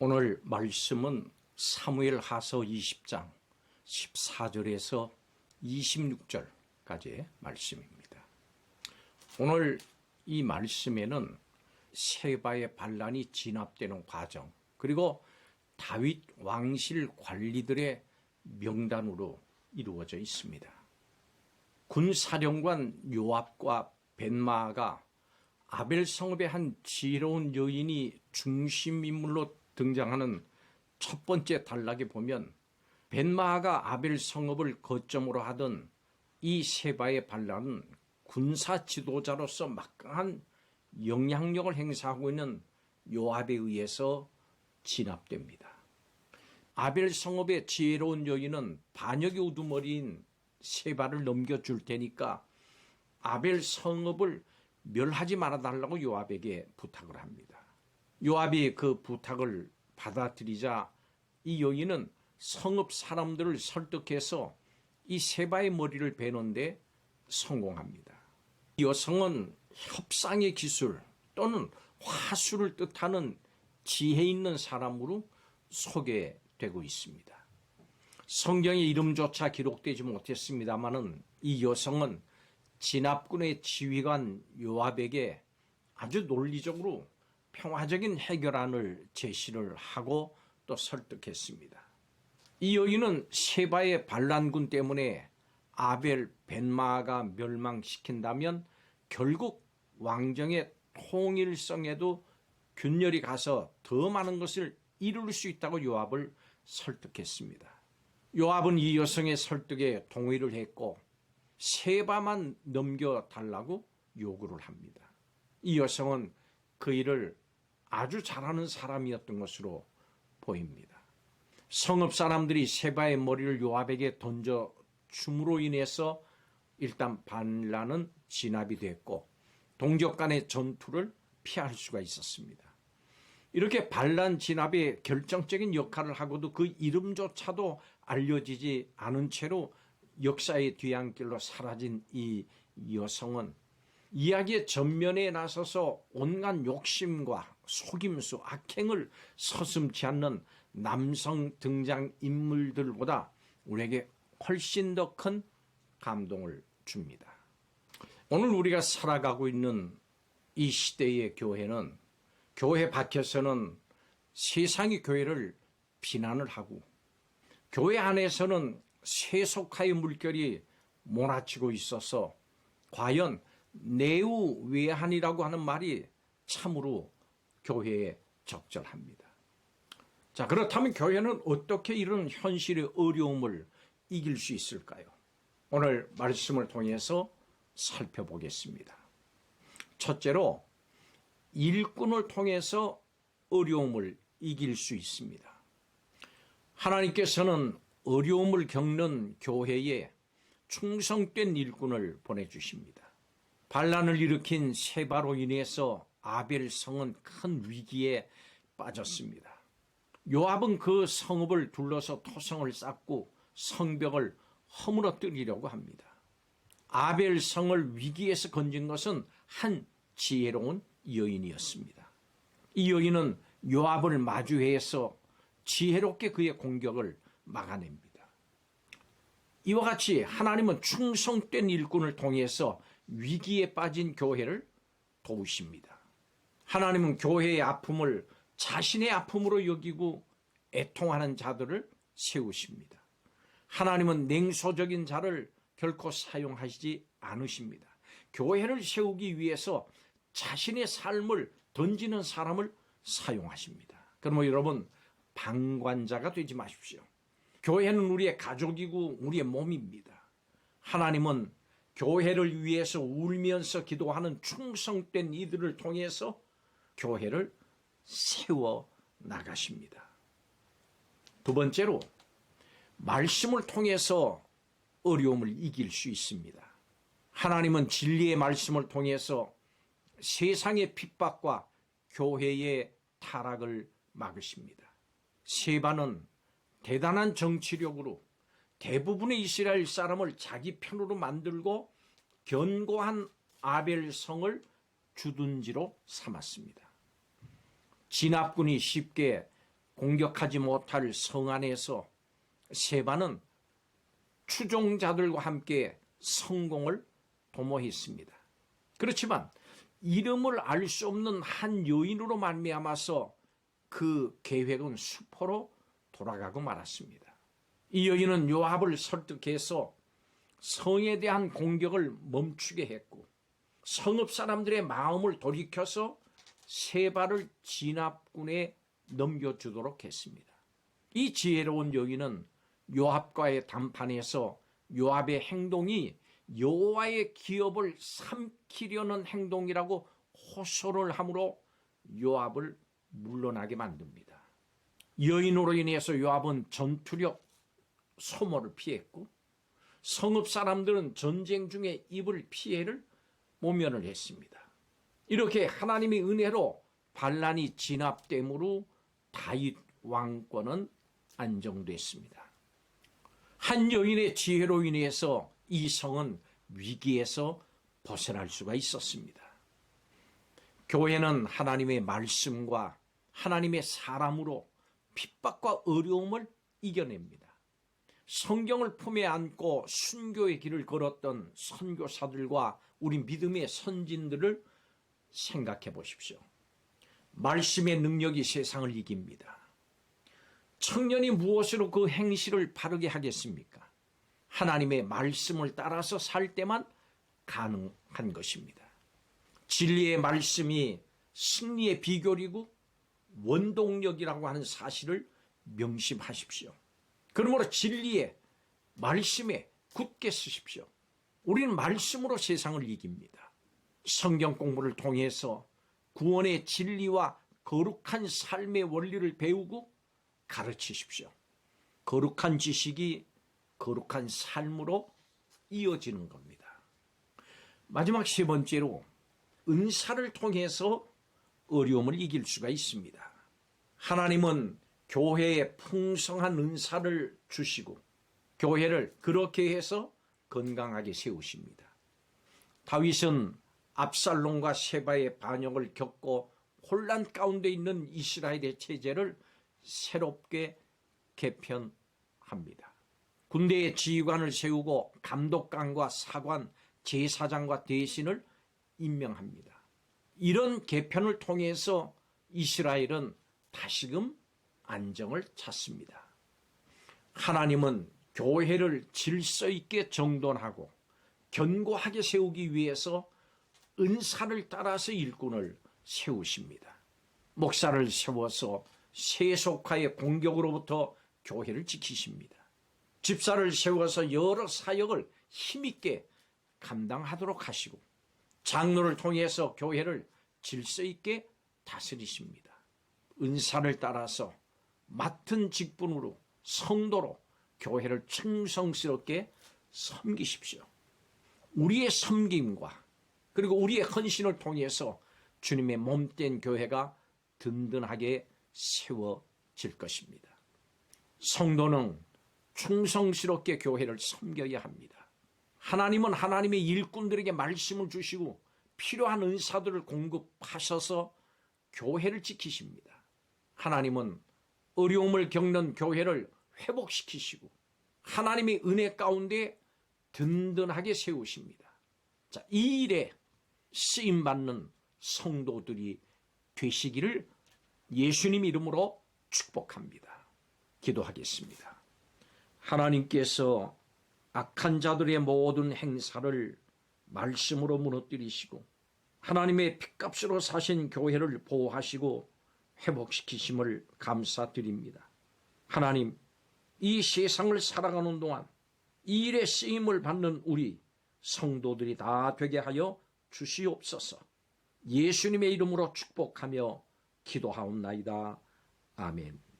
오늘 말씀은 사무엘하서 20장 14절에서 26절까지의 말씀입니다. 오늘 이 말씀에는 세바의 반란이 진압되는 과정, 그리고 다윗 왕실 관리들의 명단으로 이루어져 있습니다. 군사령관 요압과 벤마아가 아벨 성읍의 한 지혜로운 여인이 중심 인물로 등장하는 첫 번째 단락에 보면 벤마아가 아벨 성읍을 거점으로 하던 이 세바의 반란은 군사 지도자로서 막강한 영향력을 행사하고 있는 요압에 의해서 진압됩니다. 아벨 성읍의 지혜로운 여인은 반역의 우두머리인 세바를 넘겨줄 테니까 아벨 성읍을 멸하지 말아달라고 요압에게 부탁을 합니다. 요압이 그 부탁을 받아들이자 이 여인은 성읍 사람들을 설득해서 이 세바의 머리를 베는데 성공합니다. 이 여성은 협상의 기술 또는 화술을 뜻하는 지혜 있는 사람으로 소개되고 있습니다. 성경에 이름조차 기록되지 못했습니다마는 이 여성은 진압군의 지휘관 요압에게 아주 논리적으로 평화적인 해결안을 제시를 하고 또 설득했습니다. 이 여인은 세바의 반란군 때문에 아벨 벤마아가 멸망시킨다면 결국 왕정의 통일성에도 균열이 가서 더 많은 것을 이룰 수 있다고 요압을 설득했습니다. 요압은 이 여성의 설득에 동의를 했고 세바만 넘겨달라고 요구를 합니다. 이 여성은 그 일을 아주 잘하는 사람이었던 것으로 보입니다. 성읍 사람들이 세바의 머리를 요압에게 던져 줌으로 인해서 일단 반란은 진압이 됐고 동족 간의 전투를 피할 수가 있었습니다. 이렇게 반란 진압에 결정적인 역할을 하고도 그 이름조차도 알려지지 않은 채로 역사의 뒤안길로 사라진 이 여성은 이야기의 전면에 나서서 온갖 욕심과 속임수, 악행을 서슴지 않는 남성 등장인물들보다 우리에게 훨씬 더 큰 감동을 줍니다. 오늘 우리가 살아가고 있는 이 시대의 교회는 교회 밖에서는 세상의 교회를 비난을 하고 교회 안에서는 세속화의 물결이 몰아치고 있어서 과연 내우외환이라고 하는 말이 참으로 교회에 적절합니다. 자, 그렇다면 교회는 어떻게 이런 현실의 어려움을 이길 수 있을까요? 오늘 말씀을 통해서 살펴보겠습니다. 첫째로 일꾼을 통해서 어려움을 이길 수 있습니다. 하나님께서는 어려움을 겪는 교회에 충성된 일꾼을 보내주십니다. 반란을 일으킨 세바로 인해서 아벨 성은 큰 위기에 빠졌습니다. 요압은 그 성읍을 둘러서 토성을 쌓고 성벽을 허물어뜨리려고 합니다. 아벨 성을 위기에서 건진 것은 한 지혜로운 여인이었습니다. 이 여인은 요압을 마주해서 지혜롭게 그의 공격을 막아냅니다. 이와 같이 하나님은 충성된 일꾼을 통해서 위기에 빠진 교회를 도우십니다. 하나님은 교회의 아픔을 자신의 아픔으로 여기고 애통하는 자들을 세우십니다. 하나님은 냉소적인 자를 결코 사용하시지 않으십니다. 교회를 세우기 위해서 자신의 삶을 던지는 사람을 사용하십니다. 그러므로 여러분, 방관자가 되지 마십시오. 교회는 우리의 가족이고 우리의 몸입니다. 하나님은 교회를 위해서 울면서 기도하는 충성된 이들을 통해서 교회를 세워 나가십니다. 두 번째로 말씀을 통해서 어려움을 이길 수 있습니다. 하나님은 진리의 말씀을 통해서 세상의 핍박과 교회의 타락을 막으십니다. 세바는 대단한 정치력으로 대부분의 이스라엘 사람을 자기 편으로 만들고 견고한 아벨 성을 주둔지로 삼았습니다. 진압군이 쉽게 공격하지 못할 성 안에서 세바는 추종자들과 함께 성공을 도모했습니다. 그렇지만 이름을 알 수 없는 한 여인으로 말미암아서 그 계획은 수포로 돌아가고 말았습니다. 이 여인은 요압을 설득해서 성에 대한 공격을 멈추게 했고 성읍 사람들의 마음을 돌이켜서 세바를 진압군에 넘겨주도록 했습니다. 이 지혜로운 여인은 요압과의 담판에서 요압의 행동이 여호와의 기업을 삼키려는 행동이라고 호소를 함으로 요압을 물러나게 만듭니다. 여인으로 인해서 요압은 전투력 소모를 피했고 성읍 사람들은 전쟁 중에 입을 피해를 모면을 했습니다. 이렇게 하나님의 은혜로 반란이 진압됨으로 다윗 왕권은 안정됐습니다. 한 여인의 지혜로 인해서 이 성은 위기에서 벗어날 수가 있었습니다. 교회는 하나님의 말씀과 하나님의 사람으로 핍박과 어려움을 이겨냅니다. 성경을 품에 안고 순교의 길을 걸었던 선교사들과 우리 믿음의 선진들을 생각해 보십시오. 말씀의 능력이 세상을 이깁니다. 청년이 무엇으로 그 행실을 바르게 하겠습니까? 하나님의 말씀을 따라서 살 때만 가능한 것입니다. 진리의 말씀이 승리의 비결이고 원동력이라고 하는 사실을 명심하십시오. 그러므로 진리의 말씀에 굳게 쓰십시오. 우리는 말씀으로 세상을 이깁니다. 성경 공부를 통해서 구원의 진리와 거룩한 삶의 원리를 배우고 가르치십시오. 거룩한 지식이 거룩한 삶으로 이어지는 겁니다. 마지막 세 번째로 은사를 통해서 어려움을 이길 수가 있습니다. 하나님은 교회에 풍성한 은사를 주시고 교회를 그렇게 해서 건강하게 세우십니다. 다윗은 압살롬과 세바의 반역을 겪고 혼란 가운데 있는 이스라엘의 체제를 새롭게 개편합니다. 군대의 지휘관을 세우고 감독관과 사관, 제사장과 대신을 임명합니다. 이런 개편을 통해서 이스라엘은 다시금 안정을 찾습니다. 하나님은 교회를 질서 있게 정돈하고 견고하게 세우기 위해서 은사를 따라서 일꾼을 세우십니다. 목사를 세워서 세속화의 공격으로부터 교회를 지키십니다. 집사를 세워서 여러 사역을 힘있게 감당하도록 하시고 장로를 통해서 교회를 질서 있게 다스리십니다. 은사를 따라서 맡은 직분으로 성도로 교회를 충성스럽게 섬기십시오. 우리의 섬김과 그리고 우리의 헌신을 통해서 주님의 몸된 교회가 든든하게 세워질 것입니다. 성도는 충성스럽게 교회를 섬겨야 합니다. 하나님은 하나님의 일꾼들에게 말씀을 주시고 필요한 은사들을 공급하셔서 교회를 지키십니다. 하나님은 어려움을 겪는 교회를 회복시키시고 하나님의 은혜 가운데 든든하게 세우십니다. 자, 이 일에 쓰임받는 성도들이 되시기를 예수님 이름으로 축복합니다. 기도하겠습니다. 하나님께서 악한 자들의 모든 행사를 말씀으로 무너뜨리시고 하나님의 핏값으로 사신 교회를 보호하시고 회복시키심을 감사드립니다. 하나님, 이 세상을 살아가는 동안 이 일에 쓰임을 받는 우리 성도들이 다 되게 하여 주시옵소서. 예수님의 이름으로 축복하며 기도하옵나이다. 아멘.